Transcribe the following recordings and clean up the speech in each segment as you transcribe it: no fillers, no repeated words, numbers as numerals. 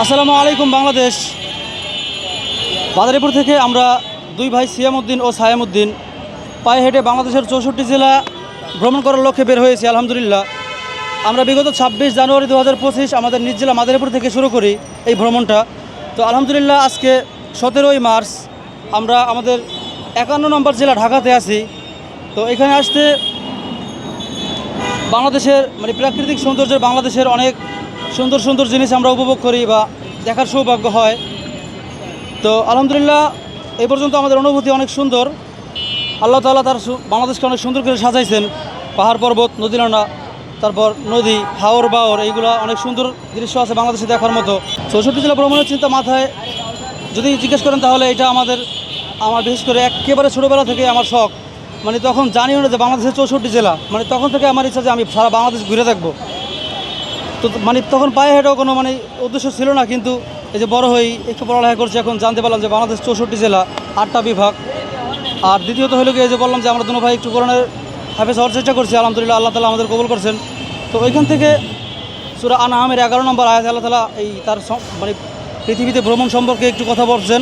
আসসালামু আলাইকুম বাংলাদেশ। মাদারীপুর থেকে আমরা দুই ভাই সিয়ামউদ্দিন ও সায়ামউদ্দিন পায়ে হেঁটে বাংলাদেশের 64 জেলা ভ্রমণ করার লক্ষ্যে বের হয়েছি। আলহামদুলিল্লাহ আমরা বিগত 26 জানুয়ারি 2025 আমাদের নিজ জেলা মাদারীপুর থেকে শুরু করি এই ভ্রমণটা। তো আলহামদুলিল্লাহ আজকে 17ই মার্চ আমরা আমাদের 51 নম্বর জেলা ঢাকাতে আছি। তো এখানে আসতে বাংলাদেশের প্রাকৃতিক সৌন্দর্যের বাংলাদেশের অনেক সুন্দর সুন্দর জিনিস আমরা উপভোগ করি বা দেখার সৌভাগ্য হয়। তো আলহামদুলিল্লাহ এই পর্যন্ত আমাদের অনুভূতি অনেক সুন্দর। আল্লাহ তাআলা তার বাংলাদেশকে অনেক সুন্দর করে সাজাইছেন। পাহাড় পর্বত, নদীনালা, তারপর নদী, হাওর বাওর, এইগুলো অনেক সুন্দর দৃশ্য আছে বাংলাদেশে দেখার মতো। 64 জেলা ভ্রমণের চিন্তা মাথায় যদি জিজ্ঞেস করেন তাহলে এটা আমার বিশেষ করে একেবারে ছোটোবেলা থেকে আমার শখ। তখন জানিও না যে বাংলাদেশের 64 জেলা, তখন থেকে আমার ইচ্ছা যে আমি সারা বাংলাদেশ ঘুরে থাকবো। তো তখন পায়ে হেঁটেও কোনো উদ্দেশ্য ছিল না, কিন্তু এই যে বড় হই একটু পড়ালেখা করছি, এখন জানতে পারলাম যে বাংলাদেশ 64 জেলা, 8টা বিভাগ। আর দ্বিতীয়ত হলো কি, এই যে বললাম যে আমরা দুনো ভাই একটু কোরআনের হাফেজ হওয়ার চেষ্টা করছি। আলহামদুলিল্লাহ আল্লাহ তাআলা আমাদের কবুল করছেন। তো ওইখান থেকে সূরা আনআমের 11 নম্বর আয়াত আল্লাহ তাআলা এই তার পৃথিবীতে ভ্রমণ সম্পর্কে একটু কথা বলছেন,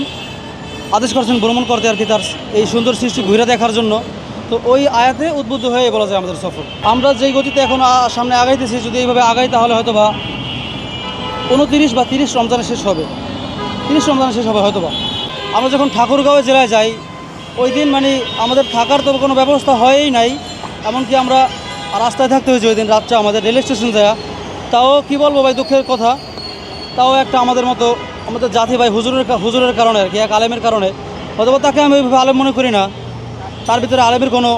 আদেশ করছেন ভ্রমণ করতে আর কি, তার এই সুন্দর সৃষ্টি ঘুরে দেখার জন্য। তো ওই আয়াতে উদ্বুদ্ধ হয়ে বলা যায় আমাদের সফর। আমরা যেই গতিতে এখন সামনে আগাইতেছি, যদি এইভাবে আগাই তাহলে হয়তো বা 29 বা 30 রমজানে শেষ হবে, 30 রমজানে শেষ হবে হয়তো বা। আমরা যখন ঠাকুরগাঁও জেলায় যাই ওই দিন আমাদের থাকার তো কোনো ব্যবস্থা হয়ই নাই, এমনকি আমরা রাস্তায় থাকতে হয়েছে ওই দিন রাতটা আমাদের রেল স্টেশন যায়। তাও কি বলবো ভাই, দুঃখের কথা, তাও একটা আমাদের মতো আমাদের জাতি ভাই হুজুরের কারণে আর কি, এক আলেমের কারণে। অথবা তাকে আমি ওইভাবে আলেম মনে করি না, তার ভিতরে আলেমের কোনো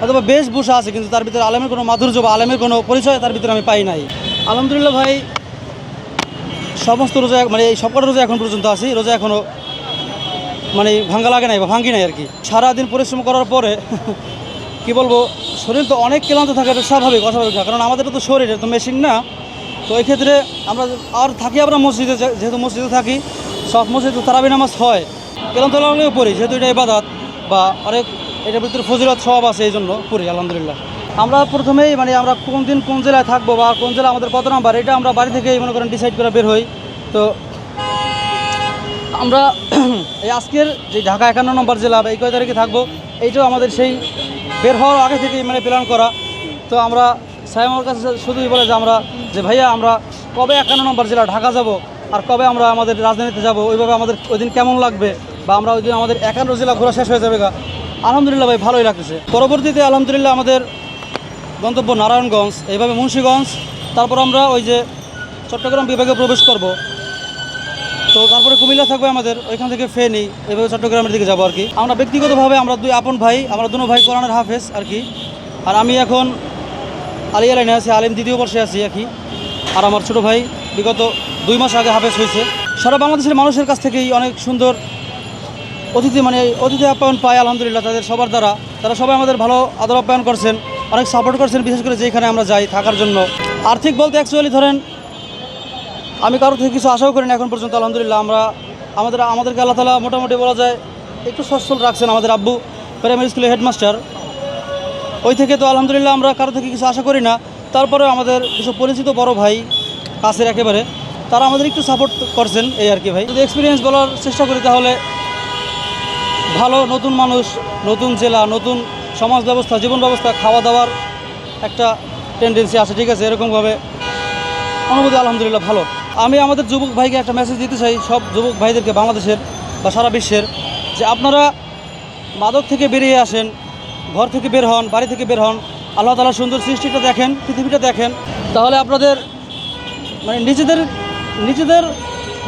অথবা বেশভূষা আছে, কিন্তু তার ভিতরে আলেমের কোনো মাধুর্য বা আলেমের কোনো পরিচয় তার ভিতরে আমি পাই নাই। আলহামদুলিল্লাহ ভাই, সমস্ত রোজা এই সবকটা রোজা এখন পর্যন্ত আছি, রোজা এখনও ভাঙ্গা লাগে নাই বা ভাঙ্গি নাই আর কি। সারাদিন পরিশ্রম করার পরে কি বলবো, শরীর তো অনেক ক্লান্ত থাকে, এটা স্বাভাবিক অস্বাভাবিক না, কারণ আমাদের তো শরীর, এটা তো মেশিন না। তো এই ক্ষেত্রে আমরা আর থাকি, আমরা মসজিদে, যেহেতু মসজিদে থাকি, সব মসজিদে তারাবি নামাজ হয়, ক্লান্ত লাগলেও পড়ি, যেহেতু এটা ইবাদত বা অনেক এটার ভিতরে ফজিলত সওয়াব আছে, এই জন্য পড়ি আলহামদুলিল্লাহ। আমরা প্রথমেই আমরা কোন দিন কোন জেলায় থাকবো বা কোন জেলা আমাদের কত নাম্বার, এটা আমরা বাড়ি থেকেই ডিসাইড করে বের হই। তো আমরা এই আজকের যে ঢাকা 51 নম্বর জেলা বা এই কয় তারিখে থাকবো, এইটাও আমাদের সেই বের হওয়ার আগে থেকেই প্ল্যান করা। তো আমরা সাইমার কাছে শুধুই বলে যে ভাইয়া আমরা কবে 51 নম্বর জেলা ঢাকা যাব আর কবে আমরা আমাদের রাজধানীতে যাব, ওইভাবে আমাদের ওই দিন কেমন লাগবে, বা আমরা ওই দিন আমাদের 51 জেলা ঘোরা শেষ হয়ে যাবে গা। আলহামদুলিল্লাহ ভাই, ভালোই লাগতেছে। পরবর্তীতে আলহামদুলিল্লাহ আমাদের গন্তব্য নারায়ণগঞ্জ, এইভাবে মুন্সিগঞ্জ, তারপর আমরা ওই যে চট্টগ্রাম বিভাগে প্রবেশ করব। তো তারপরে কুমিল্লা থাকবে আমাদের, ওইখান থেকে ফেনী, এইভাবে চট্টগ্রামের দিকে যাবো আর কি। আমরা ব্যক্তিগতভাবে আমরা দুই আপন ভাই, আমরা দুনো ভাই কোরআনের হাফেজ আর কি। আর আমি এখন আলিয়া লাইনে আছি, আলিম 2য় বর্ষে আছি আর কি। আর আমার ছোটো ভাই বিগত 2 মাস আগে হাফেজ হয়েছে। সারা বাংলাদেশের মানুষের কাছ থেকেই অনেক সুন্দর অতিথি আপ্যায়ন পায় আলহামদুলিল্লাহ, তাদের সবার দ্বারা। তারা সবাই আমাদের ভালো আদর আপ্যায়ন করছেন, অনেক সাপোর্ট করছেন, বিশেষ করে যেখানে আমরা যাই থাকার জন্য। আর্থিক বলতে অ্যাকচুয়ালি ধরেন আমি কারো থেকে কিছু আশাও করি না এখন পর্যন্ত আলহামদুলিল্লাহ। আমাদেরকে আল্লাহ তাআলা মোটামুটি বলা যায় একটু সচ্ছল রাখছেন। আমাদের আব্বু প্রাইমারি স্কুলের হেডমাস্টার, ওই থেকে তো আলহামদুলিল্লাহ আমরা কারো থেকে কিছু আশা করি না। তারপরে আমাদের কিছু পরিচিত বড় ভাই, কাছের একেবারে, তারা আমাদের একটু সাপোর্ট করছেন, এই আর কি ভাই। যদি এক্সপিরিয়েন্স বলার চেষ্টা করি তাহলে ভালো, নতুন মানুষ, নতুন জেলা, নতুন সমাজ ব্যবস্থা, জীবন ব্যবস্থা, খাওয়া দাওয়ার একটা টেন্ডেন্সি আছে, ঠিক আছে, এরকমভাবে অনুভূতি আলহামদুলিল্লাহ ভালো। আমি আমাদের যুবক ভাইকে একটা মেসেজ দিতে চাই, সব যুবক ভাইদেরকে বাংলাদেশের বা সারা বিশ্বের, যে আপনারা মাদক থেকে বেরিয়ে আসেন, ঘর থেকে বের হন, বাড়ি থেকে বের হন, আল্লাহ তাআলার সুন্দর সৃষ্টিটা দেখেন, পৃথিবীটা দেখেন, তাহলে আপনাদের নিজেদের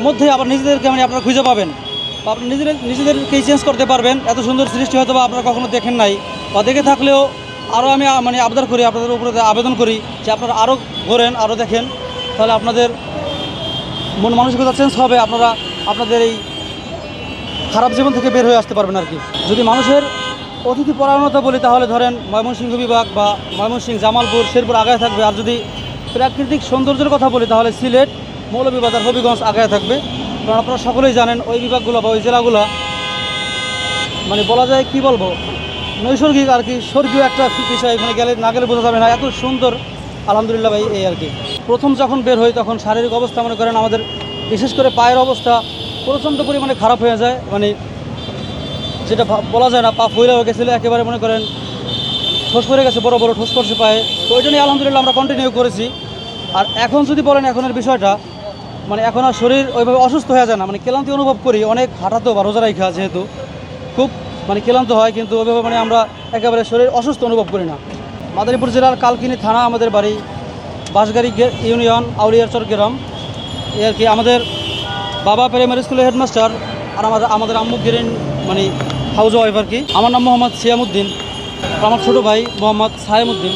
মধ্যে আবার নিজেদেরকে আপনারা খুঁজে পাবেন, বা আপনি নিজেদেরকেই চেঞ্জ করতে পারবেন। এত সুন্দর সৃষ্টি হয়তো বা আপনারা কখনো দেখেন নাই, বা দেখে থাকলেও আরও আমি আবদার করি, আপনাদের উপরে আবেদন করি যে আপনারা আরও ঘোরেন, আরও দেখেন, তাহলে আপনাদের মন মানসিকতা চেঞ্জ হবে, আপনারা আপনাদের এই খারাপ জীবন থেকে বের হয়ে আসতে পারবেন আর কি। যদি মানুষের অতিথি পরায়ণতা বলি তাহলে ধরেন ময়মনসিংহ বিভাগ বা ময়মনসিংহ, জামালপুর, শেরপুর আগায় থাকবে। আর যদি প্রাকৃতিক সৌন্দর্যের কথা বলি তাহলে সিলেট, মৌলভীবাজার, হবিগঞ্জ আগায় থাকবে। কারণ আপনারা সকলেই জানেন ওই বিভাগগুলো বা ওই জেলাগুলো বলা যায় কি বলবো, নৈসর্গিক আর কি, স্বর্গীয় একটা বিষয়। গেলে না গেলে বোঝা যাবে না, এত সুন্দর আলহামদুলিল্লাহ ভাই, এই আর কি। প্রথম যখন বের হই তখন শারীরিক অবস্থা মনে করেন আমাদের বিশেষ করে পায়ের অবস্থা প্রচণ্ড পরিমাণে খারাপ হয়ে যায়, মানে যেটা বলা যায় না, পা ফুলে হয়ে গেছিলো একেবারে, মনে করেন ঠোস পড়ে গেছে, বড় বড় ঠোস পড়ছে পায়ে। তো ওই জন্যই আলহামদুলিল্লাহ আমরা কন্টিনিউ করেছি। আর এখন যদি বলেন এখনের বিষয়টা, মানে এখন আর শরীর ওইভাবে অসুস্থ হয়ে যায় না, মানে ক্লান্তি অনুভব করি অনেক, হাঁটাতেও বা রোজা রাখা যেহেতু খুব মানে ক্লান্ত হয়, কিন্তু ওইভাবে মানে আমরা একেবারে শরীর অসুস্থ অনুভব করি না। মাদারীপুর জেলার কালকিনি থানা আমাদের বাড়ি, বাঁশগাড়ি ইউনিয়ন, আউলিয়ারচর গ্রাম। এই আর কি। আমাদের বাবা প্রাইমারি স্কুলের হেডমাস্টার, আর আমাদের আম্মু গ্রেন মানে হাউস ওয়াইফ আর কি। আমার নাম মোহাম্মদ সিয়ামউদ্দিন, আর আমার ছোটো ভাই মোহাম্মদ সায়েমউদ্দিন।